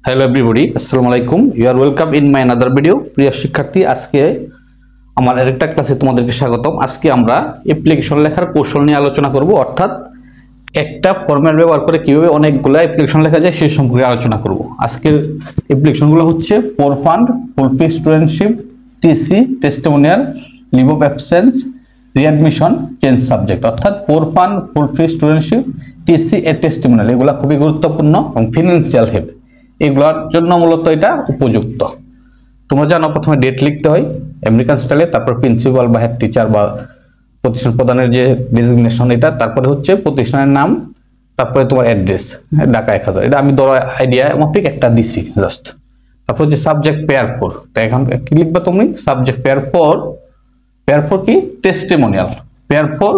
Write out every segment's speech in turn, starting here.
Hello everybody, আসসালামু আলাইকুম। You are welcome in my another video. প্রিয় শিক্ষার্থী, আজকে আমার আরেকটা ক্লাসে তোমাদেরকে স্বাগতম। আজকে আমরা অ্যাপ্লিকেশন লেখার কৌশল নিয়ে আলোচনা করব, অর্থাৎ একটা ফরম্যাট ব্যবহার করে কিভাবে অনেকগুলো অ্যাপ্লিকেশন লেখা যায় সেই সম্পর্কে আলোচনা করব। আজকের অ্যাপ্লিকেশনগুলো হচ্ছে poor fund, full fee studentship, TC, testimonial, leave of absence, readmission, change subject. অর্থাৎ poor fund, full fee studentship, TC এ টেস্টিমোনিয়াল এগুলো খুবই গুরুত্বপূর্ণ এবং ফিনান্সিয়াল হেল্প এগুলোর জন্য মূলত এটা উপযুক্ত। তোমরা জানো প্রথমে ডেট লিখতে হয় আমেরিকান স্টাইলে, তারপর প্রিন্সিপাল বা হেড টিচার বা প্রতিষ্ঠান প্রধানের যে ডেজিগনেশন এটা, তারপরে হচ্ছে প্রতিষ্ঠানের নাম, তারপরে তোমার অ্যাড্রেস, ঢাকা 1000। এটা আমি ধরো আইডিয়া মাফিক একটা দিছি জাস্ট। তারপর হচ্ছে সাবজেক্ট পেয়ার ফর, তাই এখন কি লিখবা তুমি? সাবজেক্ট পেয়ার ফর কি? Testimonial. Pair for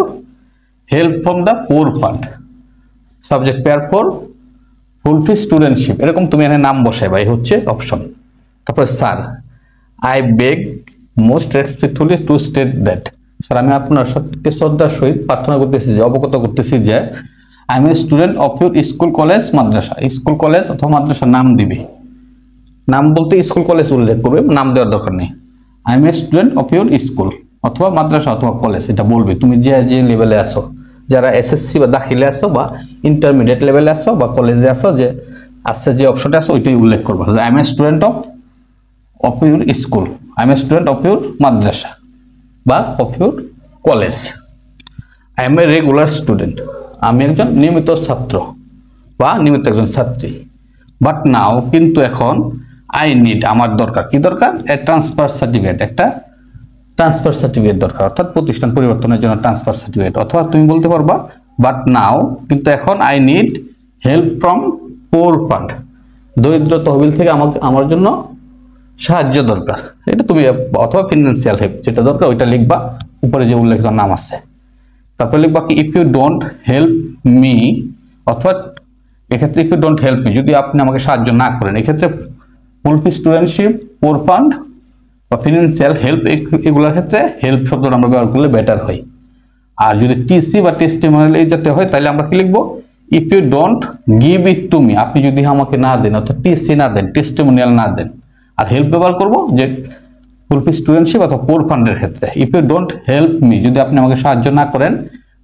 help from the poor fund. Subject pair for full fee studentship, এরকম তুমি এখানে নাম বসাই ভাই, হচ্ছে অপশন। তারপরে sir, I beg most respectfully two state that. Sir, আমি আপনার সত্যি শ্রদ্ধার সহিত প্রার্থনা করতেছি যে, অবগত করতেছি যে I am a student of your school, college, Madrasa. School, college অথবা মাদ্রাসার নাম দিবে। নাম বলতে স্কুল কলেজ উল্লেখ করবে, নাম দেওয়ার দরকার নেই। I am a student of your school অথবা মাদ্রাসা অথবা কলেজ, এটা বলবে তুমি যে যে লেভেলে আসো, যারা এসএসসি বা দাখিলে আসো বা ইন্টারমিডিয়েট লেভেলে আসো বা কলেজে আসো, যে আসছে যে অপশনটা আছে ওইটাই উল্লেখ করবে। I am a student of your school, I am a student of your মাদ্রাসা বা of your college. I am a regular student, আমি একজন নিয়মিত ছাত্র বা নিয়মিত একজন ছাত্রী। বাট নাও, কিন্তু এখন, আই নিড, আমার দরকার। কি দরকার? ট্রান্সফার সার্টিফিকেট, একটা ট্রান্সফার সার্টিফিকেট দরকার, অর্থাৎ প্রতিষ্ঠান পরিবর্তনের জন্য ট্রান্সফার সার্টিফিকেট। অথবা তুমি বলতে পারবা বাট নাও, কিন্তু এখন, I need help from poor fund, দরিদ্র তহবিল থেকে আমার জন্য সাহায্য দরকার। এটা তুমি, অথবা ফিনান্সিয়াল হেল্প, যেটা দরকার ওইটা লিখবা, উপরে যে উল্লেখের নাম আছে। তারপরে লিখবা কি, if you don't help me, অথবা এক্ষেত্রে if you don't help me, যদি আপনি আমাকে সাহায্য না করেন। এক্ষেত্রে full fee studentship, poor fund বা ফিনান্সিয়াল হেল্প, এগুলোর ক্ষেত্রে হেল্প শব্দটা আমরা ব্যবহার করলে বেটার হয়। আর যদি টিসি বা টেস্টিমোনিয়াল এই যাতে হয়, তাহলে আমরা কি লিখবো? If you don't give it to me, আপনি যদি আমাকে না দেন, অর্থাৎ টিসি না দেন, টেস্টিমোনিয়াল না দেন। আর হেল্প ব্যবহার করবো যে ফুল ফি স্টুডেন্টশিপ অথবা পোর ফান্ডের ক্ষেত্রে। If you don't help me, যদি আপনি আমাকে সাহায্য না করেন,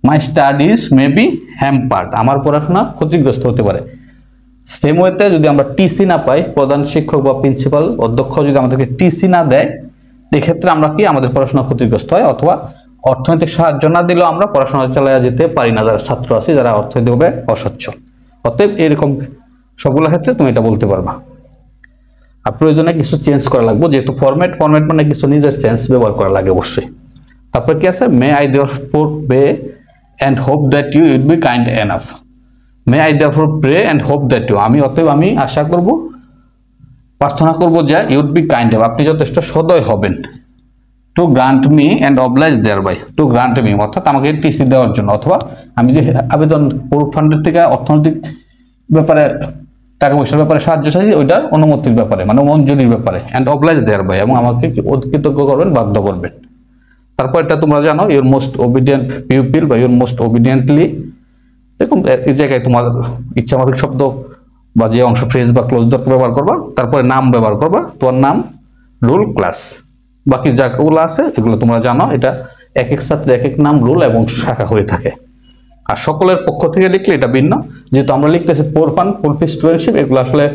my studies may be hampered, আমার পড়াশোনা ক্ষতিগ্রস্ত হতে পারে। সেম ওয়েতে যদি আমরা টিসি না পাই, প্রধান শিক্ষক বা প্রিন্সিপাল অধ্যক্ষ যদি আমাদেরকে টিসি না দেয়, এক্ষেত্রে আমরা কি, আমাদের পড়াশোনা ক্ষতিগ্রস্ত হয়। অথবা অর্থনৈতিক সাহায্য না দিলেও আমরা পড়াশোনা চালিয়ে যেতে পারি না, যারা ছাত্র আছে, যারা অর্থনৈতিকভাবে অসচ্ছল। অতএব এরকম সবগুলোর ক্ষেত্রে তুমি এটা বলতে পারবা। আর প্রয়োজনে কিছু চেঞ্জ করা লাগবে, যেহেতু ফরম্যাট মানে কিছু নিজের চেঞ্জ ব্যবহার করা লাগে অবশ্যই। তারপর কি আছে? May I therefore pay and hope that you will be kind enough. May I therefore pray and hope that you, অতএব আমি আশা করব, প্রার্থনা করব যে ইউড বি কাইন্ড, আপনি যথেষ্ট সদয় হবেন। To grant me and oblige thereby, to grant me অর্থাৎ আমাকে টিসি দেওয়ার জন্য, অথবা আমি যে আবেদন পোর ফান্ডের থেকে অর্থনৈতিক ব্যাপারে, টাকা পয়সার ব্যাপারে সাহায্য চাইছি, ওইটার অনুমতির ব্যাপারে, মানে মঞ্জুরির ব্যাপারে। অ্যান্ড অবলাইজ দেয়ার বাই, এবং আমাকে কৃতজ্ঞ করবেন, বাধ্য করবেন। তারপর এটা তোমরা জানো, ইউর মোস্ট ওবিডিয়েন্ট পিউপিল বা ইউর মোস্ট ওবিডিয়েন্টলি, এরকম এই জায়গায় তোমার ইচ্ছা মাফিক শব্দ বা যে অংশ ফ্রেজ বা ক্লোজ দরকার ব্যবহার করবা। তারপরে নাম ব্যবহার করবা, তোমার নাম, রুল, ক্লাস, বাকি যাগুলো আছে এগুলো তোমরা জানো। এটা এক এক ছাত্রে এক এক নাম, রুল এবং শাখা হয়ে থাকে। আর সকলের পক্ষ থেকে লিখলে এটা ভিন্ন, যেহেতু আমরা লিখতেছি পোর ফান্ড, ফুল ফি স্টুডেন্টশিপ, এগুলো আসলে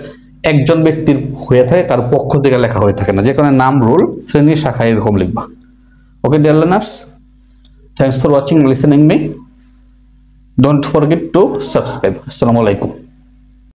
একজন ব্যক্তির হয়ে থাকে, তার পক্ষ থেকে লেখা হয়ে থাকে না। যে কারণে নাম, রুল, শ্রেণী, শাখা এরকম লিখবা। Okay dear learners, thanks for watching, listening me. Don't forget to subscribe. Assalamu alaikum.